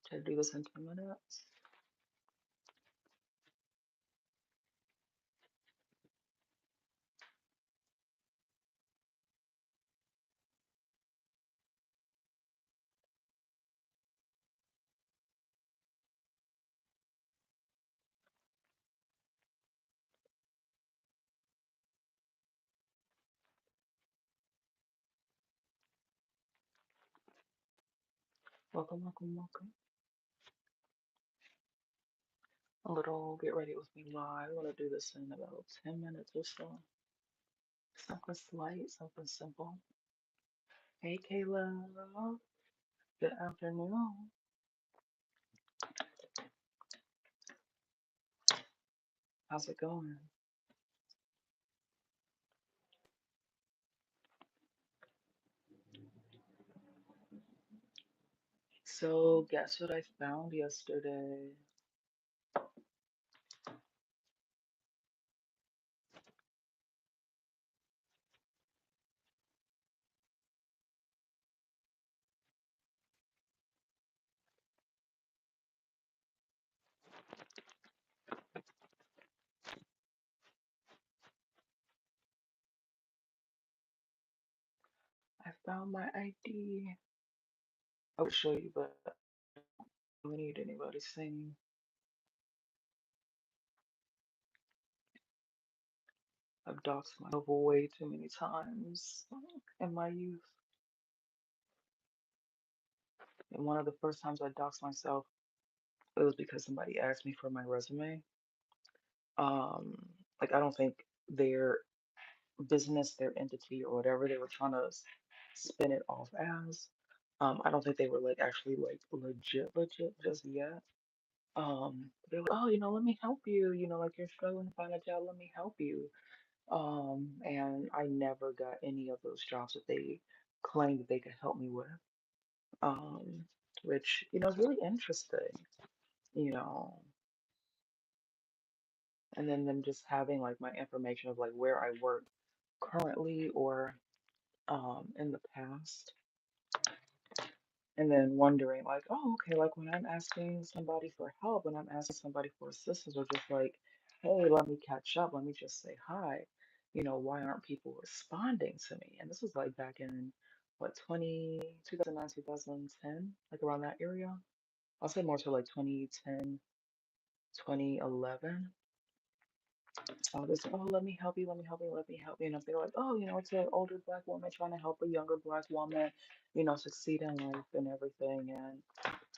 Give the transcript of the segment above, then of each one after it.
Try to do this in 10 minutes. Welcome, welcome, welcome. A little get ready with me live. I want to do this in about 10 minutes or so. Something slight, something simple. Hey, Kayla. Good afternoon. How's it going? So, guess what I found yesterday? I found my ID. I would show you, but I don't need anybody seeing. I've doxed myself way too many times in my youth. And one of the first times I doxed myself, it was because somebody asked me for my resume. Um, like I don't think their business, their entity, or whatever they were trying to spin it off as. I don't think they were like actually like legit just yet. They were, oh, let me help you. Like you're struggling to find a job, let me help you. And I never got any of those jobs that they claimed that they could help me with. Um, which, is really interesting, you know. And then them just having like my information of like where I work currently or in the past, and then wondering like, oh, okay, like when I'm asking somebody for help, when I'm asking somebody for assistance, or just like, hey, let me catch up, let me just say hi, why aren't people responding to me? And this was like back in what 2009, 2010, like around that area. I'll say more to like 2010, 2011. This, oh, let me help you, let me help you, let me help you. And if they're like, oh, it's an older black woman trying to help a younger black woman, succeed in life and everything. And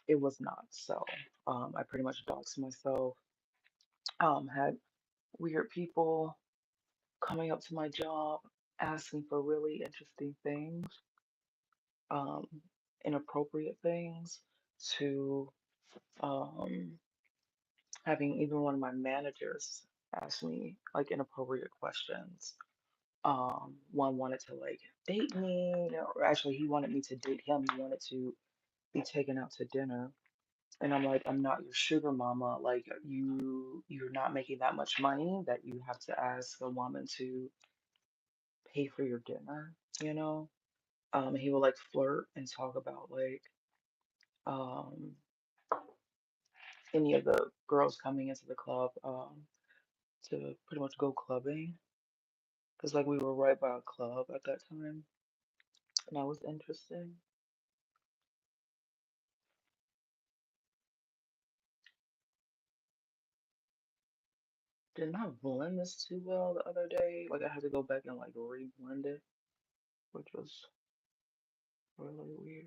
it was not. So I pretty much doxed myself. Had weird people coming up to my job asking for really interesting things, um, inappropriate things, to um, having even one of my managers ask me like inappropriate questions. One wanted to like date me, or actually he wanted me to date him. He wanted to be taken out to dinner. And I'm like, I'm not your sugar mama. Like you're not making that much money that you have to ask a woman to pay for your dinner, you know? He will like flirt and talk about like um any of the girls coming into the club to pretty much go clubbing. Because like we were right by a club at that time. And that was interesting. Did not blend this too well the other day. Like I had to go back and like re-blend it, which was really weird.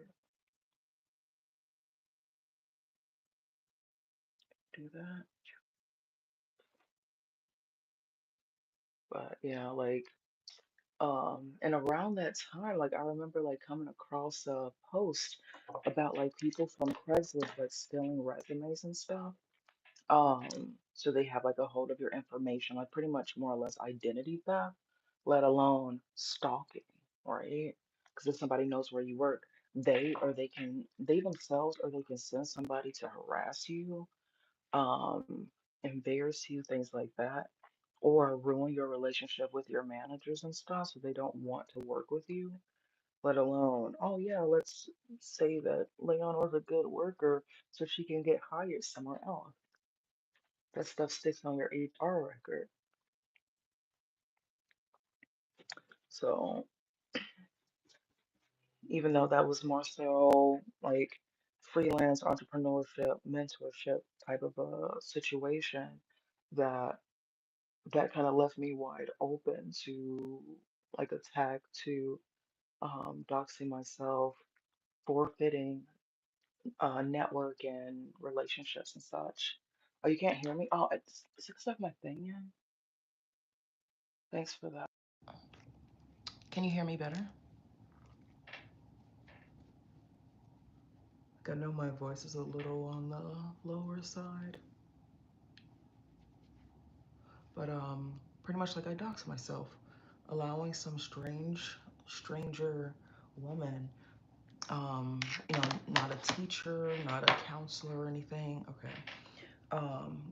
Do that. But yeah, like and around that time, like I remember like coming across a post about like people from Craigslist like stealing resumes and stuff. Um, so they have like a hold of your information, like pretty much more or less identity theft, let alone stalking, right? Because if somebody knows where you work, they themselves or they can send somebody to harass you, um, embarrass you, things like that, or ruin your relationship with your managers and stuff, so they don't want to work with you. let alone, oh yeah, let's say that Leonor's a good worker so she can get hired somewhere else. That stuff sticks on your HR record. So even though that was more so like freelance entrepreneurship, mentorship type of a situation, that that kind of left me wide open to like attack, to doxing myself, forfeiting network and relationships and such. Oh, you can't hear me? Oh, it's stuck my thing in. Thanks for that. Can you hear me better? Like, I know my voice is a little on the lower side, but pretty much like I dox myself, allowing some stranger woman, um, you know, not a teacher, not a counselor or anything. Okay.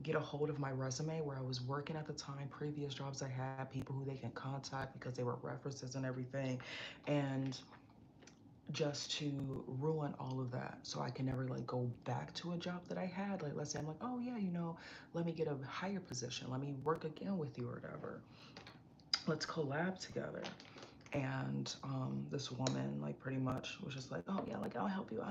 Get a hold of my resume where I was working at the time, previous jobs I had, people who they can contact because they were references and everything, and just to ruin all of that so I can never like go back to a job that I had. Like, let's say I'm like, oh yeah, you know, let me get a higher position, let me work again with you or whatever, let's collab together. And this woman like pretty much was just like, oh yeah, like I'll help you.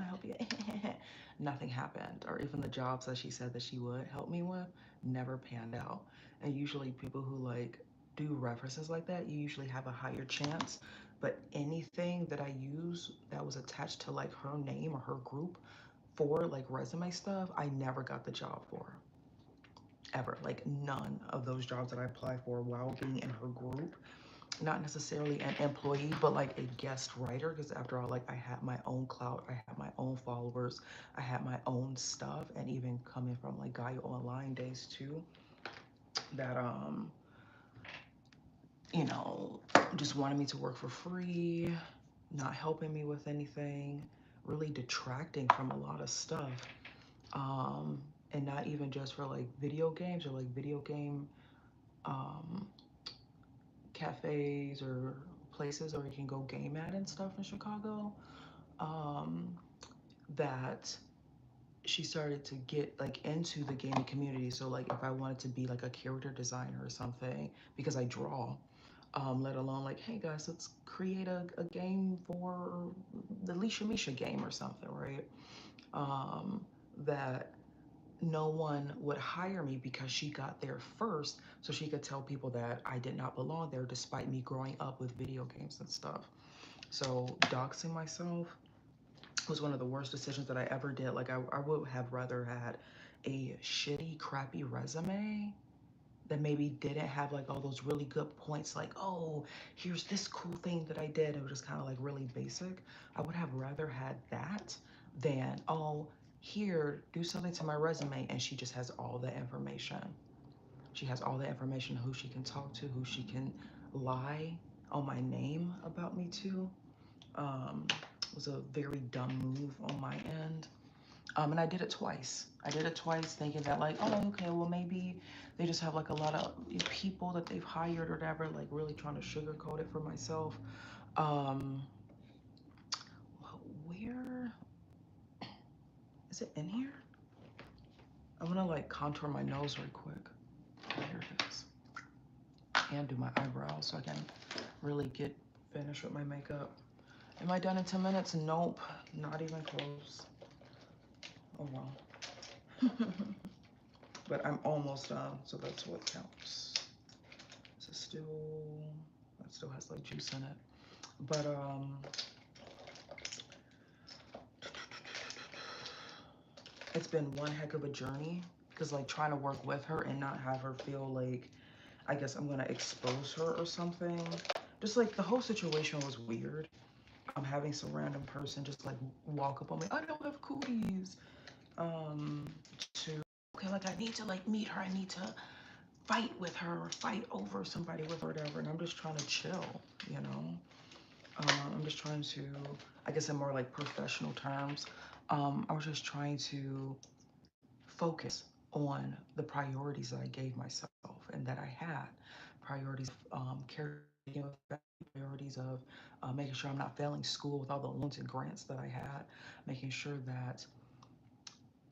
Nothing happened. Or even the jobs that she said that she would help me with never panned out. And usually people who like do references like that, you usually have a higher chance. But anything that I use that was attached to like her name or her group for like resume stuff, I never got the job for. Ever. Like none of those jobs that I applied for while being in her group, not necessarily an employee, but like a guest writer. Because after all, like I had my own clout, I had my own followers, I had my own stuff, and even coming from like Gaia Online days too, that you know, just wanted me to work for free, not helping me with anything, really detracting from a lot of stuff. Um, and not even just for like video games or like video game um cafes or places where you can go game at and stuff in Chicago, um, that she started to get like into the gaming community. So like if I wanted to be like a character designer or something, because I draw, let alone like, hey guys, let's create a game for the Lishamisha game or something, right? Um, that no one would hire me because she got there first so she could tell people that I did not belong there despite me growing up with video games and stuff. So doxing myself was one of the worst decisions that I ever did. Like I would have rather had a shitty, crappy resume that maybe didn't have like all those really good points, like, oh, here's this cool thing that I did. It was just kind of like really basic. I would have rather had that than, oh, here, do something to my resume. And she just has all the information. She has all the information, who she can talk to, who she can lie on my name about me to. It was a very dumb move on my end. And I did it twice. I did it twice thinking that like, oh, okay, well maybe they just have like a lot of people that they've hired or whatever, like really trying to sugarcoat it for myself. Um, where is it in here? I want to like contour my nose real quick. Oh, here it is. And do my eyebrows so I can really get finished with my makeup. Am I done in 10 minutes? Nope, not even close. Oh well. But I'm almost done, so that's what counts. This is still, that still has like juice in it. But it's been one heck of a journey, because like trying to work with her and not have her feel like, I guess I'm gonna expose her or something. Just like the whole situation was weird. Having some random person just like walk up on me, I don't have cooties. To, okay, like I need to like meet her, I need to fight with her or fight over somebody with her or whatever, and I'm just trying to chill, you know. I'm just trying to, I guess in more like professional terms, I was just trying to focus. on the priorities that I gave myself and that I had. Priorities of caretaking of family, priorities of making sure I'm not failing school with all the loans and grants that I had, making sure that,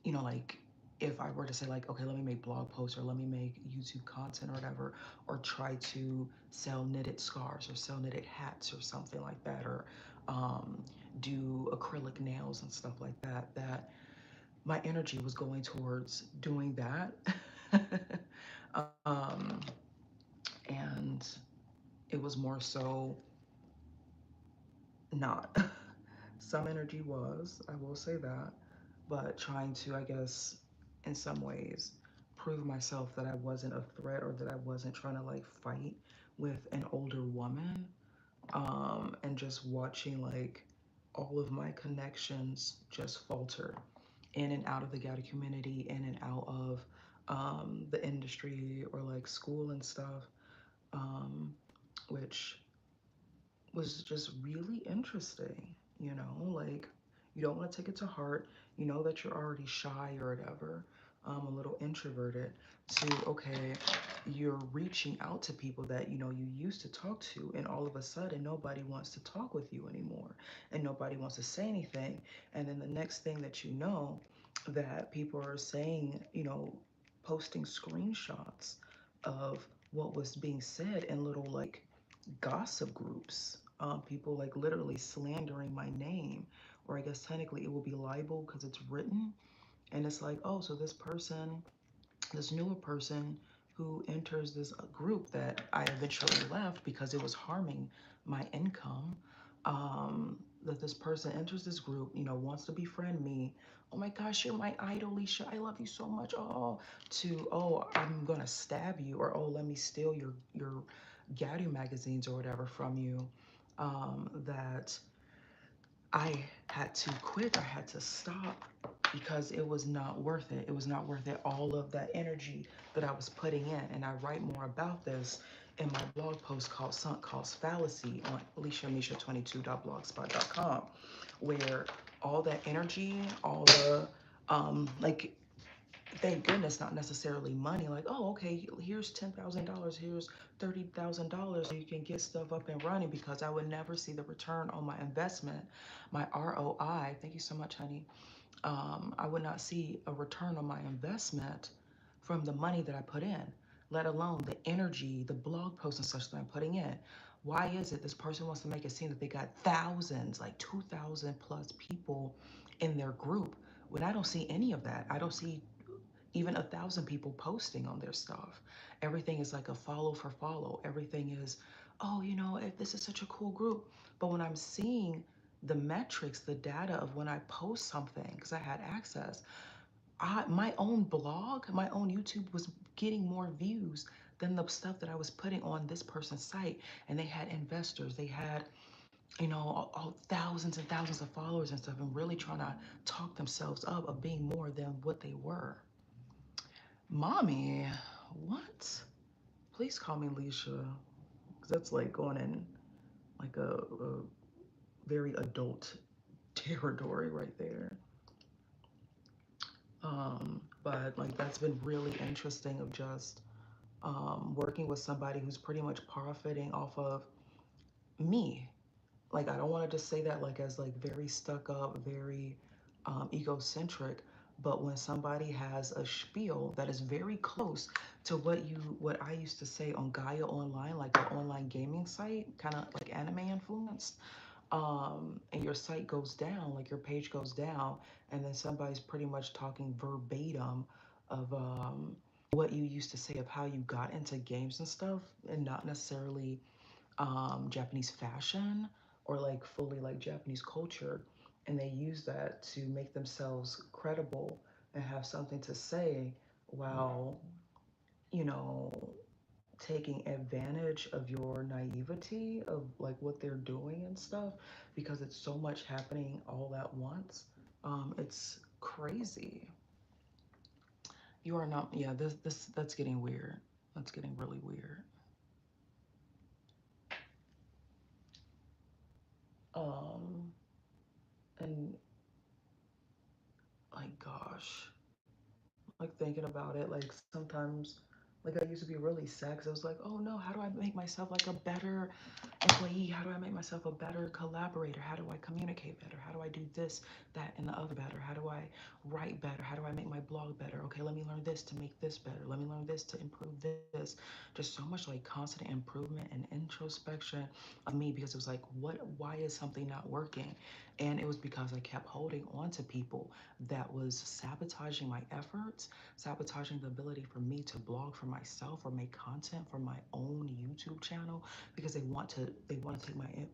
like if I were to say like, okay, let me make blog posts or let me make YouTube content or whatever, or try to sell knitted scarves or sell knitted hats or something like that, or um, do acrylic nails and stuff like that, that my energy was going towards doing that. um, and it was more so not. Some energy was, I will say that, but trying to, I guess, in some ways, prove myself that I wasn't a threat or that I wasn't trying to like fight with an older woman. And just watching like all of my connections just falter in and out of the Gaudi community, in and out of the industry or like school and stuff, um, which was just really interesting, like you don't want to take it to heart. You know that you're already shy or whatever, a little introverted, to okay, you're reaching out to people that you used to talk to, and all of a sudden nobody wants to talk with you anymore and nobody wants to say anything. And then the next thing that you know, that people are saying, posting screenshots of what was being said in little like gossip groups, people like literally slandering my name, or I guess technically it will be libel because it's written. And it's like, oh, so this person, this newer person who enters this group that I eventually left because it was harming my income, that this person enters this group, wants to befriend me. Oh my gosh, you're my idol, Lisha. I love you so much. Oh, to, oh, I'm gonna stab you, or oh, let me steal your Gaudi magazines or whatever from you. That I had to quit. I had to stop because it was not worth it. It was not worth it. All of that energy that I was putting in. And I write more about this in my blog post called Sunk Cost Fallacy on lishamisha22.blogspot.com, where all that energy, all the, like, thank goodness, not necessarily money, like, oh, okay, here's $10,000, here's $30,000 so you can get stuff up and running, because I would never see the return on my investment, my ROI. Thank you so much, honey. I would not see a return on my investment from the money that I put in, let alone the energy, the blog posts and such that I'm putting in. Why is it this person wants to make it seem that they got thousands, like 2,000 plus people in their group, when I don't see any of that? I don't see even 1,000 people posting on their stuff. Everything is like a follow for follow. Everything is, oh, this is such a cool group. But when I'm seeing the metrics, the data of when I post something, because I had access, my own blog, my own YouTube was getting more views than the stuff that I was putting on this person's site. And they had investors, they had, all thousands and thousands of followers and stuff, and really trying to talk themselves up of being more than what they were. Mommy, what? Please call me Lisha, because that's like going in like a very adult territory right there. But like that's been really interesting, of just working with somebody who's pretty much profiting off of me. Like, I don't want to just say that like as like very stuck up, very egocentric, but when somebody has a spiel that is very close to what I used to say on Gaia Online, like an online gaming site, kind of like anime influenced, and your site goes down, like your page goes down, and then somebody's pretty much talking verbatim of what you used to say of how you got into games and stuff, and not necessarily Japanese fashion or like fully like Japanese culture, and they use that to make themselves credible and have something to say, while you know taking advantage of your naivety of like what they're doing and stuff, because it's so much happening all at once. It's crazy. You are not, yeah, this that's getting weird. That's getting really weird. um and like, gosh, like thinking about it, like sometimes, like I used to be really sad because I was like, oh no, how do I make myself like a better employee? How do I make myself a better collaborator? How do I communicate better? How do I do this, that, and the other better? How do I write better? How do I make my blog better? Okay, let me learn this to make this better. Let me learn this to improve this. Just so much like constant improvement and introspection of me because it was like, why is something not working? And it was because I kept holding on to people that was sabotaging my efforts, sabotaging the ability for me to blog for myself or make content for my own YouTube channel because they want to take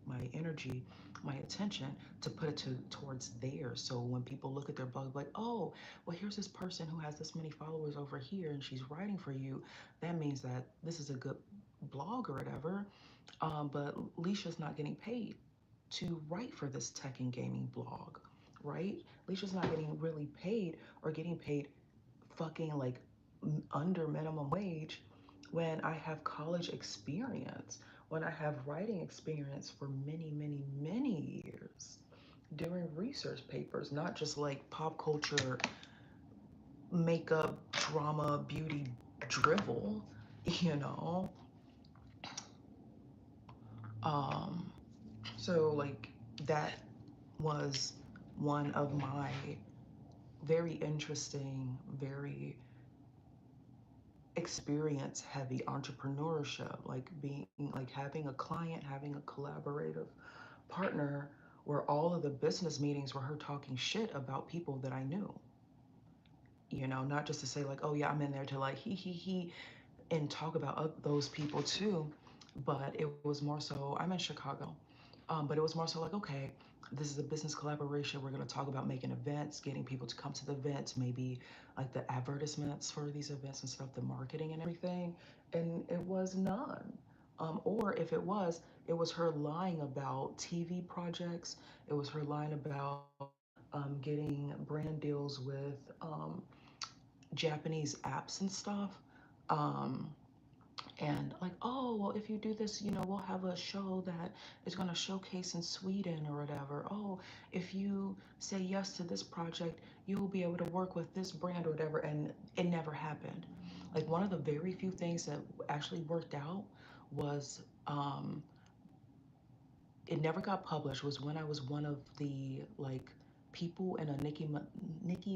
my energy, my attention to put it towards theirs. So when people look at their blog, like, oh, well, here's this person who has this many followers over here and she's writing for you. That means that this is a good blog or whatever. But Lisha's not getting paid to write for this tech and gaming blog, right? Lisha's not getting really paid or getting paid fucking like under minimum wage when I have college experience, when I have writing experience for many, many, many years doing research papers, not just like pop culture, makeup, drama, beauty drivel, you know? Um, so like that was one of my very interesting, very experience heavy entrepreneurship, like being like having a client, having a collaborative partner where all of the business meetings were her talking shit about people that I knew. You know, not just to say like, oh yeah, I'm in there to like he and talk about those people too, but it was more so, I'm in Chicago, but it was more so like, okay, this is a business collaboration. We're going to talk about making events, getting people to come to the events, maybe like the advertisements for these events and stuff, the marketing and everything. And it was none. Or if it was her lying about TV projects. It was her lying about getting brand deals with Japanese apps and stuff. Um, and like, oh, well, if you do this, you know, we'll have a show that is going to showcase in Sweden or whatever. Oh, if you say yes to this project, you will be able to work with this brand or whatever. And it never happened. Like, one of the very few things that actually worked out was it never got published, was when I was one of the like people in a Nicki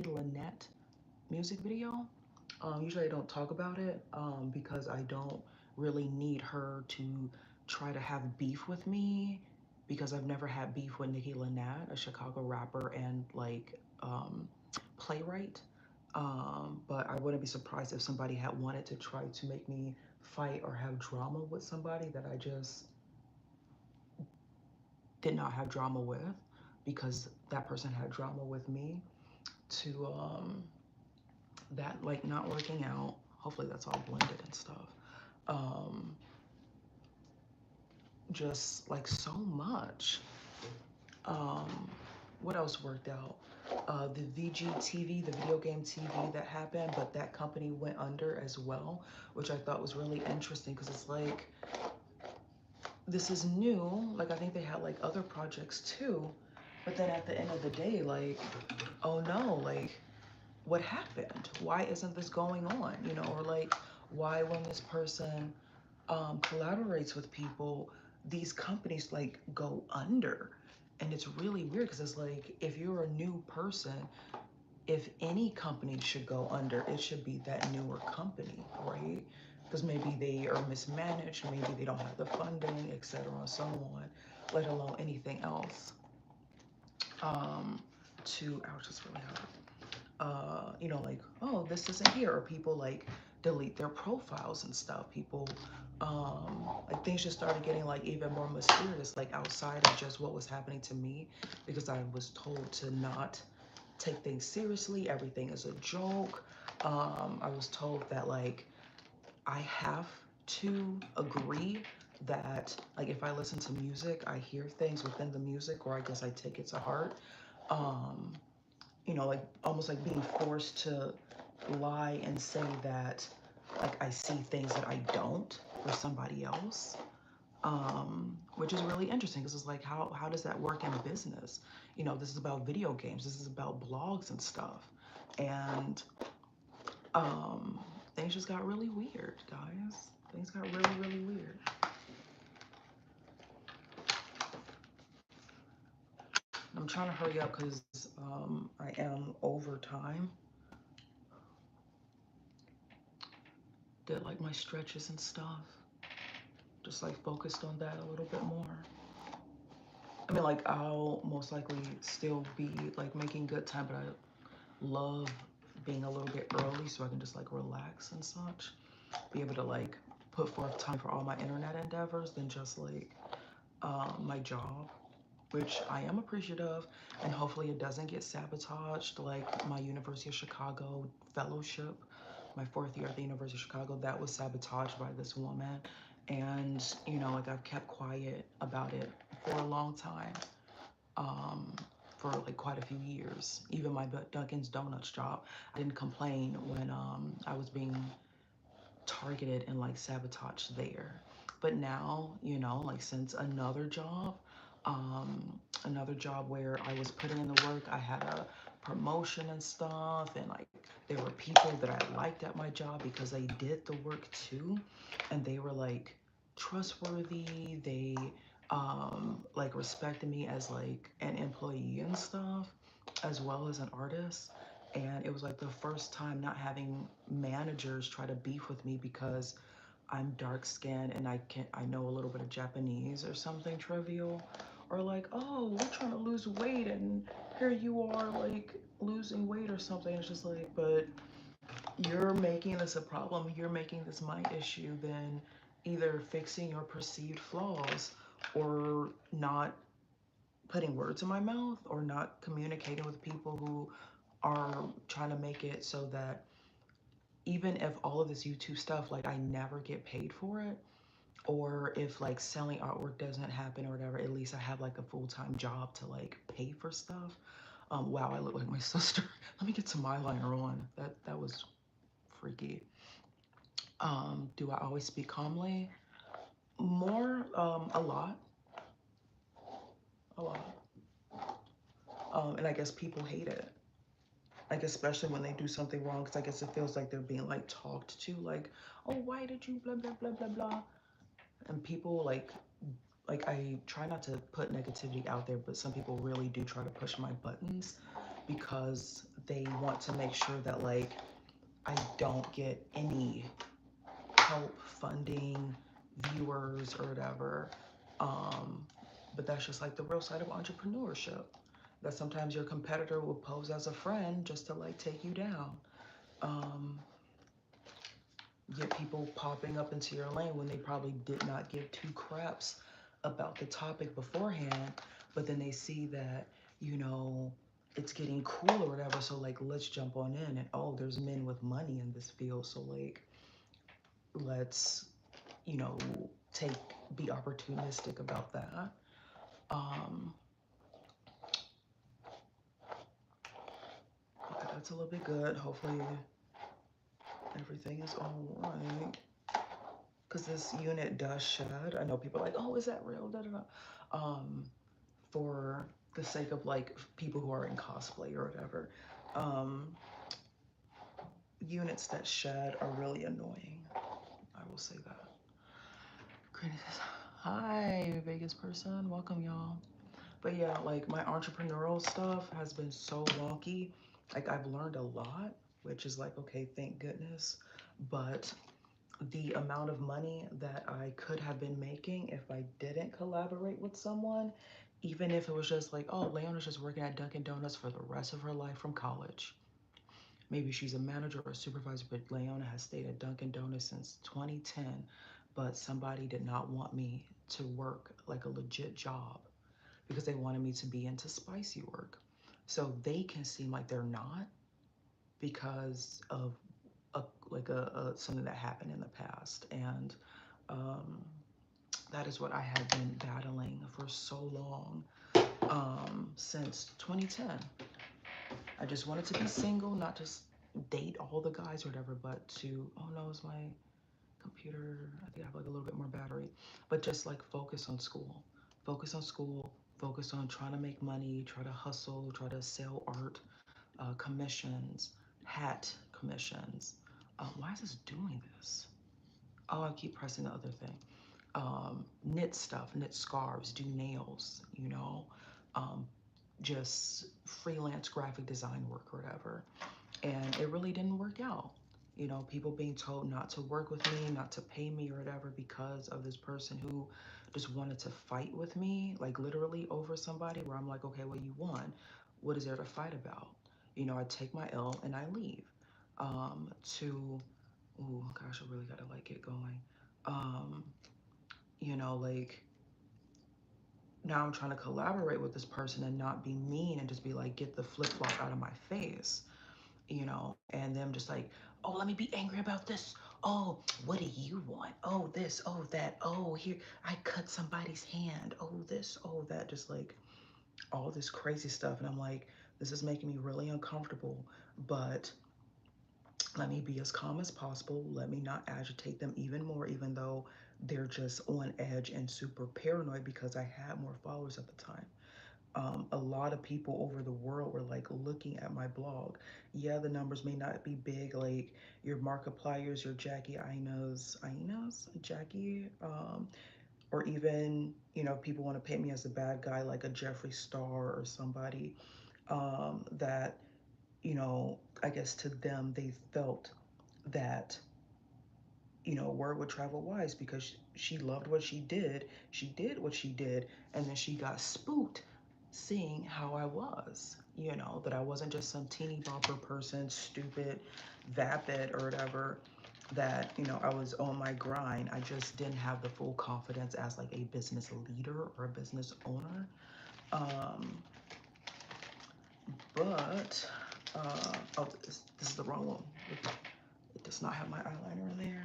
Lynette music video. Usually I don't talk about it because I don't really need her to try to have beef with me because I've never had beef with Nicki Lynette, a Chicago rapper and like playwright. But I wouldn't be surprised if somebody had wanted to try to make me fight or have drama with somebody that I just did not have drama with because that person had drama with me to that like not working out. Hopefully that's all blended and stuff. Um, just like so much. Um, what else worked out? The VGTV, the video game TV that happened, but that company went under as well, which I thought was really interesting because it's like, this is new. Like, I think they had like other projects too, but then at the end of the day, like, oh no, like, what happened? Why isn't this going on? You know, or like, why when this person collaborates with people, these companies like go under? And it's really weird because it's like, if you're a new person, if any company should go under, it should be that newer company, right? Because maybe they are mismanaged, maybe they don't have the funding, etc., and so on, let alone anything else. To, ouch, it's really hard. You know, like, oh, this isn't here, or people like delete their profiles and stuff. People, like things just started getting like even more mysterious, like outside of just what was happening to me, because I was told to not take things seriously. Everything is a joke. I was told that like I have to agree that like if I listen to music, I hear things within the music, or I guess I take it to heart. Um, you know, like almost like being forced to lie and say that like I see things that I don't for somebody else, which is really interesting because it's like, how does that work in business? You know, this is about video games, this is about blogs and stuff. And um, things just got really weird, guys. Things got really, really weird. I'm trying to hurry up because I am over time. Did like my stretches and stuff. Just like focused on that a little bit more. I mean, like I'll most likely still be like making good time, but I love being a little bit early so I can just like relax and such. Be able to like put forth time for all my internet endeavors than just like my job, which I am appreciative, and hopefully it doesn't get sabotaged like my University of Chicago fellowship. My 4th year at the University of Chicago, that was sabotaged by this woman. And, you know, like I've kept quiet about it for a long time, for like quite a few years. Even my Dunkin's Donuts job, I didn't complain when I was being targeted and like sabotaged there. But now, you know, like since another job where I was putting in the work, I had a promotion and stuff, and like there were people that I liked at my job because they did the work too, and they were like trustworthy. They like respected me as like an employee and stuff, as well as an artist. And it was like the first time not having managers try to beef with me because I'm dark skinned and I know a little bit of Japanese or something trivial, or like, oh, we're trying to lose weight and here you are like losing weight or something. It's just like, but you're making this a problem, you're making this my issue, then either fixing your perceived flaws or not putting words in my mouth or not communicating with people who are trying to make it so that even if all of this YouTube stuff, like I never get paid for it, or if like selling artwork doesn't happen or whatever, at least I have like a full-time job to like pay for stuff. Wow, I look like my sister. Let me get some eyeliner on. That was freaky. Do I always speak calmly? More, a lot, a lot. And I guess people hate it. Like especially when they do something wrong, because I guess it feels like they're being like talked to, like, oh, why did you blah blah blah blah blah. And people like I try not to put negativity out there, but some people really do try to push my buttons because they want to make sure that like I don't get any help, funding, viewers, or whatever. But that's just like the real side of entrepreneurship. That sometimes your competitor will pose as a friend just to like take you down. Um, get people popping up into your lane when they probably did not give two craps about the topic beforehand, but then they see that, you know, it's getting cool or whatever, so like let's jump on in, and oh, there's men with money in this field, so like let's, you know, be opportunistic about that. Okay, that's a little bit good. Hopefully everything is all right. Because this unit does shed. I know people are like, oh, is that real? Da, da, da. For the sake of like people who are in cosplay or whatever, um, units that shed are really annoying. I will say that. Greetings. Hi, Vegas person. Welcome, y'all. But yeah, like my entrepreneurial stuff has been so wonky. Like I've learned a lot, which is like, okay, thank goodness. But the amount of money that I could have been making if I didn't collaborate with someone, even if it was just like, oh, Leona's just working at Dunkin' Donuts for the rest of her life from college. Maybe she's a manager or a supervisor, but Leona has stayed at Dunkin' Donuts since 2010, but somebody did not want me to work like a legit job because they wanted me to be into spicy work. So they can seem like they're not because of something that happened in the past. And um, that is what I have been battling for so long, since 2010. I just wanted to be single, not just date all the guys or whatever, but to, oh no, is my computer, I think I have like a little bit more battery, but just like focus on school, focus on trying to make money, try to hustle, try to sell art, commissions, hat commissions, Why is this doing this? Oh, I keep pressing the other thing. Knit stuff, knit scarves, do nails, you know, um, just freelance graphic design work or whatever. And it really didn't work out. You know, people being told not to work with me, not to pay me or whatever because of this person who just wanted to fight with me, like literally over somebody where I'm like, okay, well, you won. What is there to fight about? You know, I take my L and I leave. To, oh gosh, I really gotta like get going. Um, you know, like now I'm trying to collaborate with this person and not be mean and just be like, get the flip flop out of my face, you know, and them just like, oh, let me be angry about this. Oh, what do you want? Oh, this, oh, that. Oh, here, I cut somebody's hand. Oh, this, oh, that. Just like all this crazy stuff. And I'm like, this is making me really uncomfortable, but let me be as calm as possible. Let me not agitate them even more, even though they're just on edge and super paranoid because I had more followers at the time. A lot of people over the world were like looking at my blog. Yeah, the numbers may not be big, like your Markipliers, your Jackie, or even, you know, people want to paint me as a bad guy, like a Jeffree Star or somebody that, you know, I guess to them, they felt that, you know, word would travel wise because she loved what she did. She did what she did, and then she got spooked seeing how I was, you know, that I wasn't just some teeny bopper person, stupid, vapid, or whatever, that, you know, I was on my grind. I just didn't have the full confidence as like a business leader or a business owner. Um, but, oh, this is the wrong one. It does not have my eyeliner in there.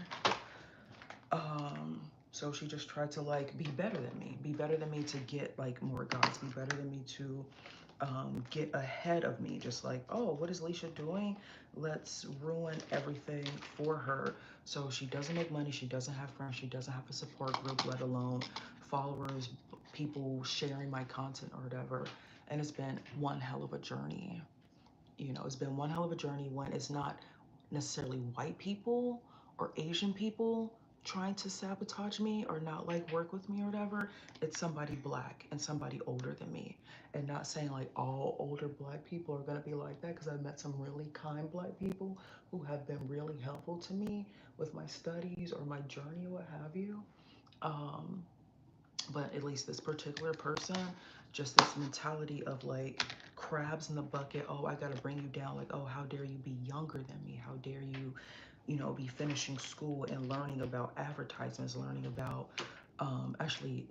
So she just tried to like be better than me to get like more guys, be better than me to get ahead of me. Just like, oh, what is Lisha doing? Let's ruin everything for her. So she doesn't make money, she doesn't have friends, she doesn't have a support group, let alone followers, people sharing my content or whatever. And it's been one hell of a journey. You know, it's been one hell of a journey when it's not necessarily white people or Asian people trying to sabotage me or not like work with me or whatever. It's somebody black and somebody older than me. And not saying like all older black people are gonna be like that, because I've met some really kind black people who have been really helpful to me with my studies or my journey or what have you. Um, but at least this particular person, just this mentality of like crabs in the bucket. Oh, I gotta bring you down. Like, oh, how dare you be younger than me? How dare you, you know, be finishing school and learning about advertisements, learning about actually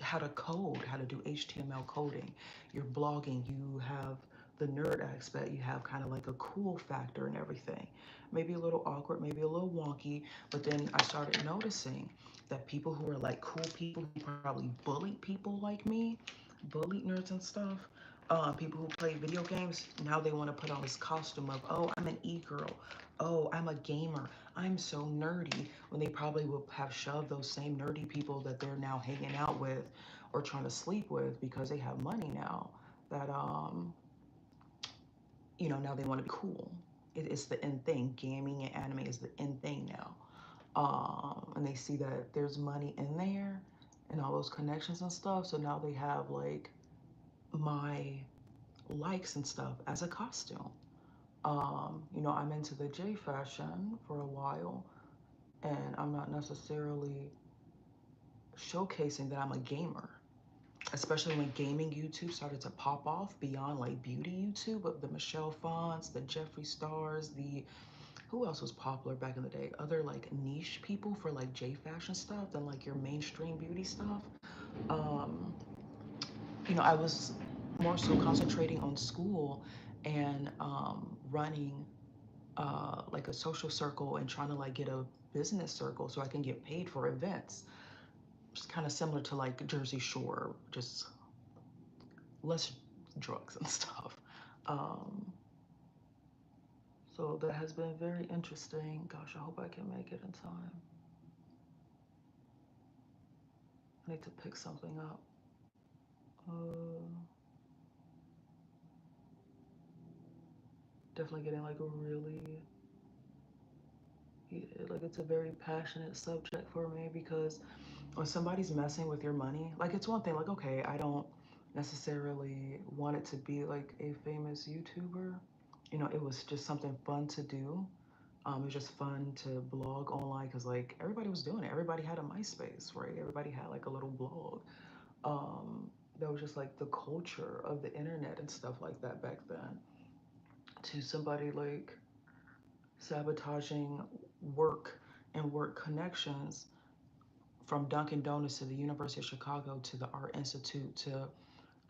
how to code, how to do HTML coding. You're blogging, you have the nerd aspect, you have kind of like a cool factor and everything. Maybe a little awkward, maybe a little wonky, but then I started noticing that people who are like cool people who probably bullied people like me, bullied nerds and stuff, people who play video games, now they want to put on this costume of, oh, I'm an e-girl, oh, I'm a gamer, I'm so nerdy, when they probably would have shoved those same nerdy people that they're now hanging out with or trying to sleep with because they have money now, that you know, now they want to be cool. It's the in thing. Gaming and anime is the in thing now. And they see that there's money in there and all those connections and stuff. So now they have like my likes and stuff as a costume. You know, I'm into the J fashion for a while, and I'm not necessarily showcasing that I'm a gamer, especially when gaming YouTube started to pop off beyond like beauty YouTube, but the Michelle Fonts, the Jeffree Stars, the who else was popular back in the day? Other like niche people for like J fashion stuff than like your mainstream beauty stuff. Um, you know, I was more so concentrating on school and running like a social circle and trying to like get a business circle so I can get paid for events. It's kind of similar to like Jersey Shore, just less drugs and stuff. Um, so that has been very interesting. Gosh, I hope I can make it in time. I need to pick something up. Definitely getting like a really Yeah, like it's a very passionate subject for me because when somebody's messing with your money, like it's one thing, like, okay, I don't necessarily want it to be like a famous YouTuber. You know, it was just something fun to do. It was just fun to blog online because like everybody was doing it. Everybody had a MySpace, right? Everybody had like a little blog. Um, that was just like the culture of the internet and stuff like that back then. To somebody like sabotaging work and work connections from Dunkin' Donuts to the University of Chicago to the Art Institute to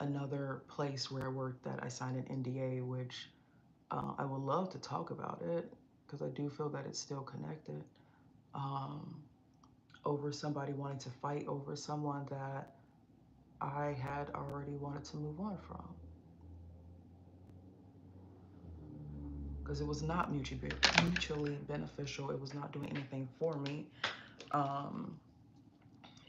another place where I worked that I signed an NDA, which I would love to talk about it because I do feel that it's still connected. Um, over somebody wanting to fight over someone that I had already wanted to move on from because it was not mutually beneficial. It was not doing anything for me. Um,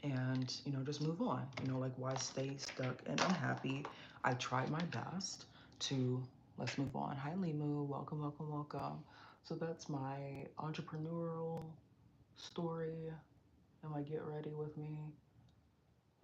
and just move on, like why stay stuck and unhappy. I tried my best to let's move on. Hi Limu, welcome, welcome, welcome. So that's my entrepreneurial story. Am I get ready with me?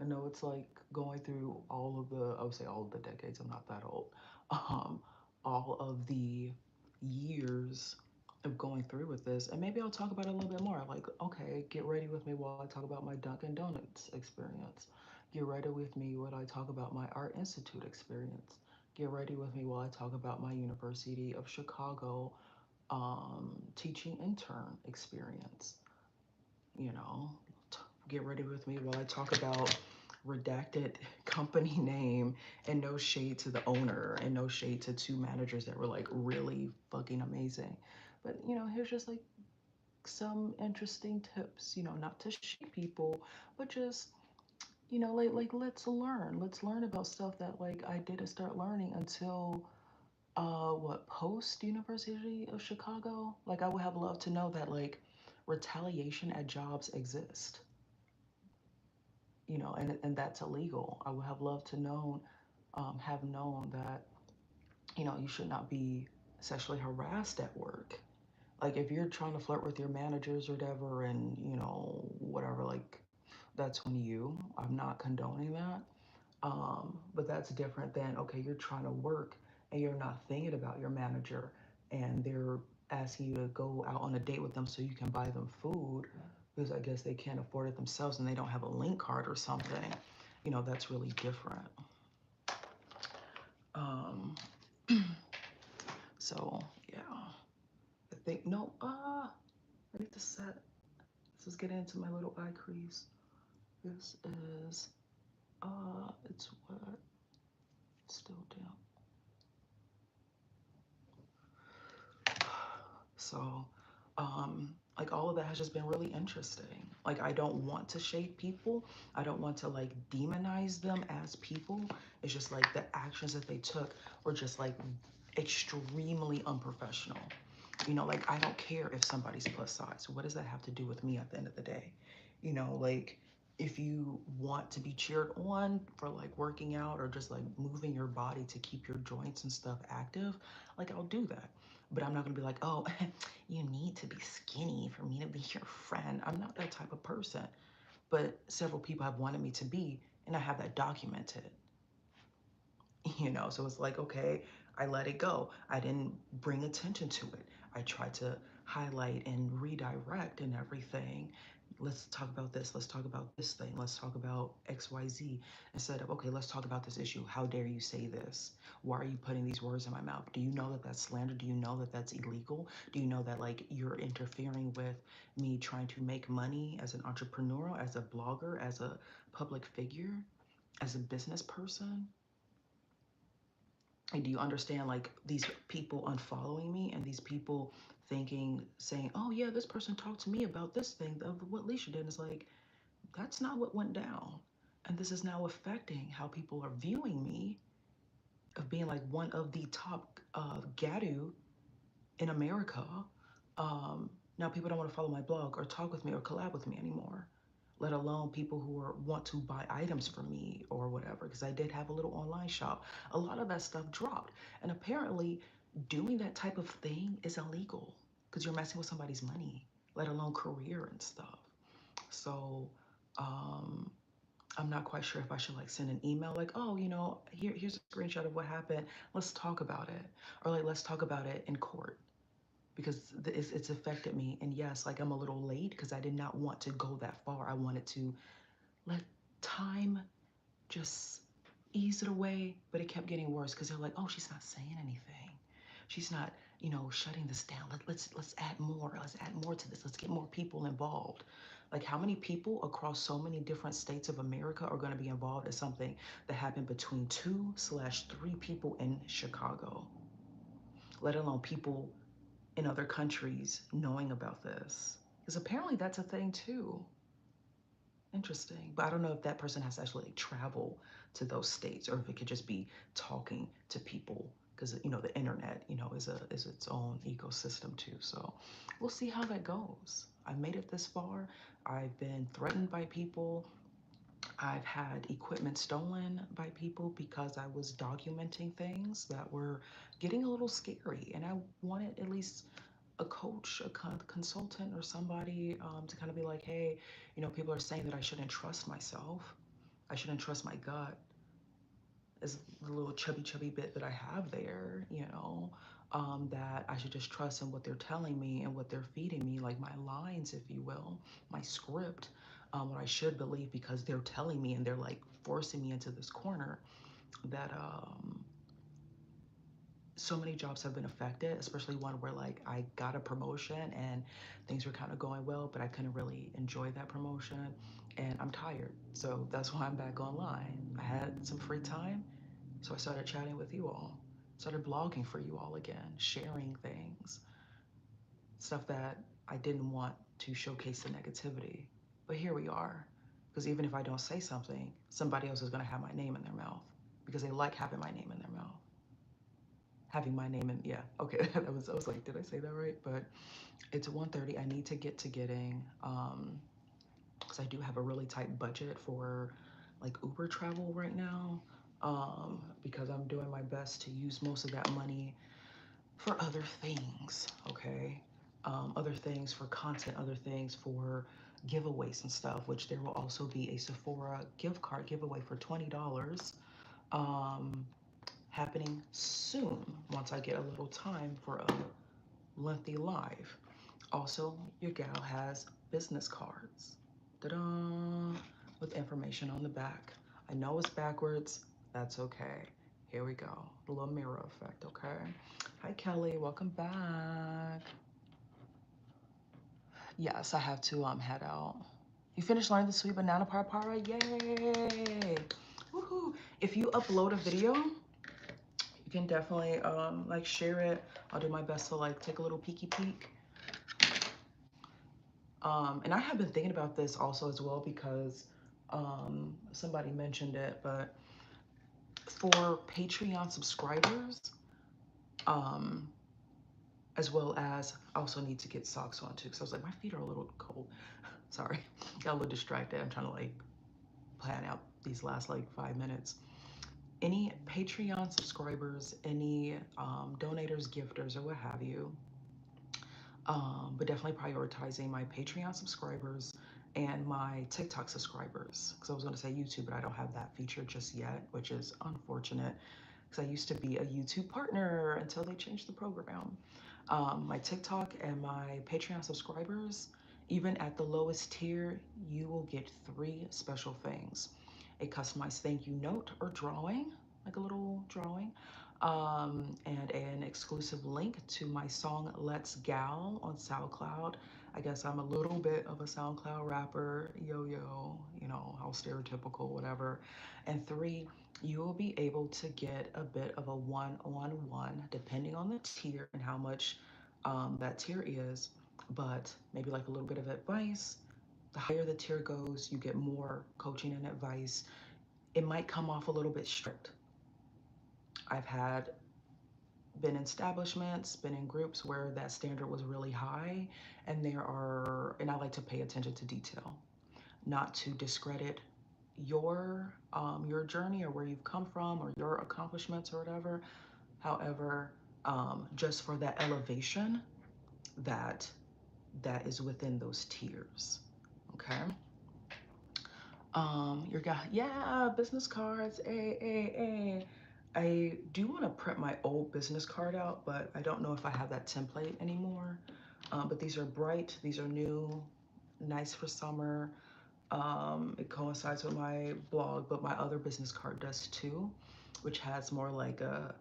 I know it's like going through all of the, I would say all of the decades, I'm not that old, um all of the years of going through with this, and maybe I'll talk about it a little bit more. Like, okay, get ready with me while I talk about my Dunkin' Donuts experience. Get ready with me while I talk about my Art Institute experience. Get ready with me while I talk about my University of Chicago teaching intern experience. You know, get ready with me while I talk about redacted company name, and no shade to the owner and no shade to two managers that were like really fucking amazing. But here's just like some interesting tips, not to shame people, but just like let's learn about stuff that like I didn't start learning until what, post University of Chicago. Like I would have loved to know that like retaliation at jobs exist, and that's illegal. I would have loved to have known that, you should not be sexually harassed at work. Like if you're trying to flirt with your managers or whatever, and whatever, like that's on you. I'm not condoning that. But that's different than, okay, you're trying to work and you're not thinking about your manager, and they're asking you to go out on a date with them so you can buy them food because I guess they can't afford it themselves and they don't have a link card or something. That's really different. Um, so yeah, I think no. I need to set. This is getting into my little eye crease. This is it's what, still down. So, like all of that has just been really interesting. Like I don't want to shade people. I don't want to like demonize them as people. It's just like the actions that they took were just like extremely unprofessional. Like I don't care if somebody's plus size. What does that have to do with me at the end of the day? Like if you want to be cheered on for like working out or just like moving your body to keep your joints and stuff active, like I'll do that. But I'm not gonna be like, oh, you need to be skinny for me to be your friend. I'm not that type of person. But several people have wanted me to be, and I have that documented. So it's like, okay, I let it go. I didn't bring attention to it. I tried to highlight and redirect and everything. Let's talk about this. Let's talk about this thing. Let's talk about XYZ instead of, okay, let's talk about this issue. How dare you say this? Why are you putting these words in my mouth? Do you know that that's slander? Do you know that that's illegal? Do you know that like you're interfering with me trying to make money as an entrepreneur, as a blogger, as a public figure, as a business person? And do you understand like these people unfollowing me and these people saying, oh yeah, this person talked to me about this thing of what Lisha did? It's like, that's not what went down. And this is now affecting how people are viewing me of being like one of the top Gadu in America. Now people don't want to follow my blog or talk with me or collab with me anymore, let alone people who want to buy items from me or whatever, because I did have a little online shop. A lot of that stuff dropped. And apparently doing that type of thing is illegal because you're messing with somebody's money. let alone career and stuff. So I'm not quite sure if I should like send an email like, oh, you know, here's a screenshot of what happened. Let's talk about it. Or like, let's talk about it in court because it's affected me. And yes, like I'm a little late because I did not want to go that far. I wanted to let time just ease it away, but it kept getting worse because they're like, oh, she's not saying anything. She's not, you know, shutting this down. Let's add more. Let's add more to this. Let's get more people involved. Like how many people across so many different states of America are going to be involved in something that happened between 2/3 people in Chicago, let alone people in other countries knowing about this? Because apparently that's a thing too. Interesting. But I don't know if that person has to actually travel to those states or if it could just be talking to people because you know the internet, you know, is its own ecosystem too. So we'll see how that goes. I've made it this far. I've been threatened by people. I've had equipment stolen by people because I was documenting things that were getting a little scary, and I wanted at least a coach, a consultant, or somebody to kind of be like, hey, you know, people are saying that I shouldn't trust myself. I shouldn't trust my gut. Is the little chubby bit that I have there, you know, that I should just trust in what they're telling me and what they're feeding me, like my lines, if you will, my script, what I should believe because they're telling me and they're like forcing me into this corner that so many jobs have been affected, especially one where like I got a promotion and things were kind of going well, but I couldn't really enjoy that promotion and I'm tired. So that's why I'm back online. I had some free time, so I started chatting with you all, started blogging for you all again, sharing things, stuff that I didn't want to showcase the negativity. But here we are, because even if I don't say something, somebody else is going to have my name in their mouth because they like having my name in their mouth. Having my name in, yeah, okay, I was like, did I say that right? But it's 1:30. I need to get to getting, because I do have a really tight budget for like Uber travel right now, because I'm doing my best to use most of that money for other things, okay? Other things for content, other things for giveaways and stuff, which there will also be a Sephora gift card giveaway for $20 happening soon once I get a little time for a lengthy live. Also, your gal has business cards, ta-da, with information on the back. I know it's backwards, that's okay. Here we go, the little mirror effect, okay? Hi Kelly, welcome back. Yes, I have to head out. You finished learning the sweet banana para, yay! Woohoo! If you upload a video, you can definitely like share it. I'll do my best to like take a little peeky peek. And I have been thinking about this also as well because somebody mentioned it, but for Patreon subscribers, as well as I also need to get socks on too, because I was like, my feet are a little cold. Sorry, got a little distracted. I'm trying to like plan out these last like 5 minutes. Any Patreon subscribers, any donators, gifters, or what have you, but definitely prioritizing my Patreon subscribers and my TikTok subscribers. Because I was going to say YouTube, but I don't have that feature just yet, which is unfortunate because I used to be a YouTube partner until they changed the program. My TikTok and my Patreon subscribers, even at the lowest tier, you will get 3 special things: a customized thank you note or drawing, like a little drawing, and an exclusive link to my song Let's Gal on SoundCloud. I guess I'm a little bit of a SoundCloud rapper, yo, you know, how stereotypical, whatever. And 3, you will be able to get a bit of a one-on-one, depending on the tier and how much that tier is, but maybe like a little bit of advice. The higher the tier goes, you get more coaching and advice. It might come off a little bit strict. I've been in establishments, been in groups where that standard was really high, and I like to pay attention to detail, not to discredit your journey or where you've come from or your accomplishments or whatever. However, just for that elevation that that is within those tiers. Okay. Your guy, yeah, business cards. I do want to print my old business card out, but I don't know if I have that template anymore. But these are bright, these are new, nice for summer. It coincides with my blog, but my other business card does too, which has more like a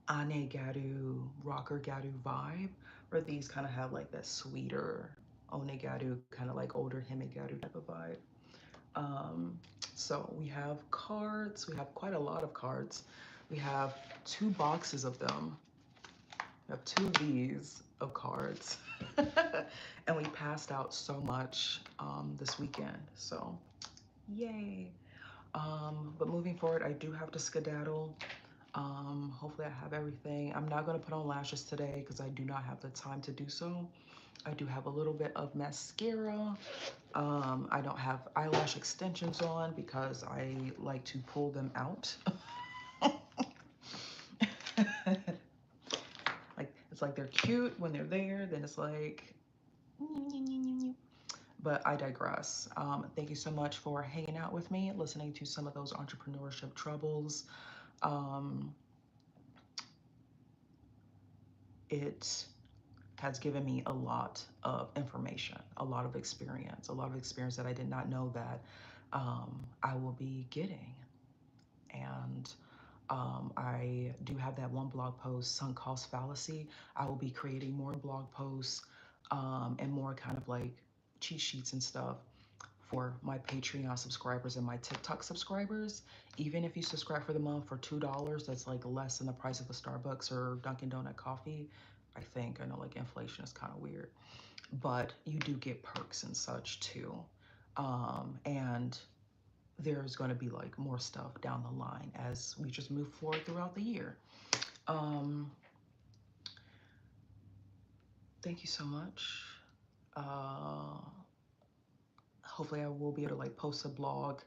Ane Gadu, rocker Gadu vibe, where these kind of have like that sweeter One Gadu, kind of like older Hime Gadu type of vibe. Um, so we have cards. We have quite a lot of cards. We have 2 boxes of them. We have 2 of these of cards. And we passed out so much this weekend. So yay. But moving forward, I do have to skedaddle. Hopefully I have everything. I'm not going to put on lashes today because I do not have the time to do so. I do have a little bit of mascara. I don't have eyelash extensions on because I like to pull them out. Like, it's like they're cute when they're there, then it's like, but I digress. Thank you so much for hanging out with me, listening to some of those entrepreneurship troubles. It has given me a lot of information, a lot of experience that I did not know that I will be getting. And I do have that one blog post, sunk cost fallacy. I will be creating more blog posts and more kind of like cheat sheets and stuff for my Patreon subscribers and my TikTok subscribers. Even if you subscribe for the month for $2, that's like less than the price of a Starbucks or Dunkin' Donut coffee. I think, I know like inflation is kind of weird, but you do get perks and such too. And there's going to be like more stuff down the line as we just move forward throughout the year. Thank you so much. Hopefully I will be able to like post a blog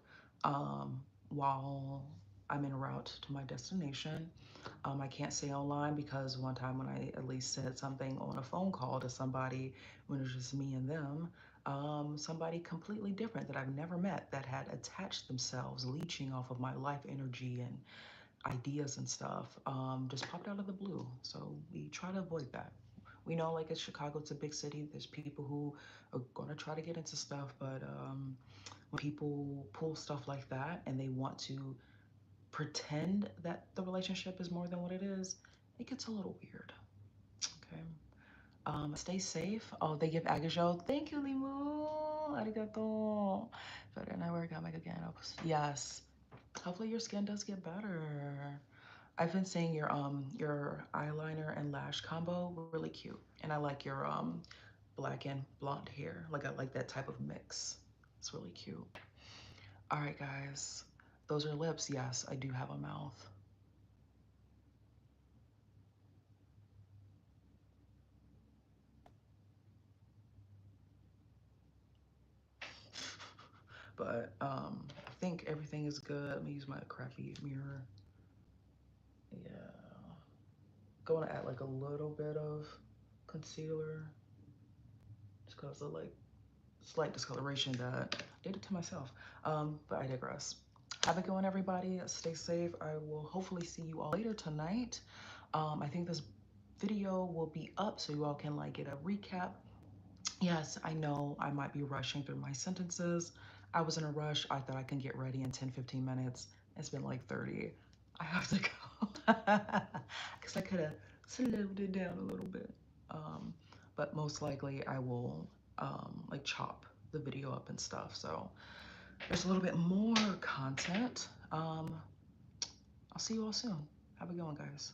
while I'm en route to my destination. I can't say online because one time when I at least said something on a phone call to somebody when it was just me and them, somebody completely different that I've never met that had attached themselves, leeching off of my life energy and ideas and stuff, just popped out of the blue. So we try to avoid that. We know like it's Chicago, it's a big city. There's people who are gonna try to get into stuff, but when people pull stuff like that and they want to pretend that the relationship is more than what it is, it gets a little weird. Okay. Stay safe. Oh, they give Agajo. Thank you, Limu. Arigato. But then I work out again. Yes. Hopefully your skin does get better. I've been seeing your eyeliner and lash combo really cute, and I like your black and blonde hair. Like I like that type of mix. It's really cute. All right, guys, those are lips. Yes, I do have a mouth. But I think everything is good. Let me use my crappy mirror. Yeah, going to add like a little bit of concealer just because of like slight discoloration that I did it to myself. But I digress. Have a good one, everybody. Stay safe. I will hopefully see you all later tonight. I think this video will be up so you all can like get a recap. Yes, I know I might be rushing through my sentences. I was in a rush. I thought I can get ready in 10-15 minutes. It's been like 30. I have to go because I could have slowed it down a little bit. But most likely I will like chop the video up and stuff. So there's a little bit more content. I'll see you all soon. Have a good one, guys.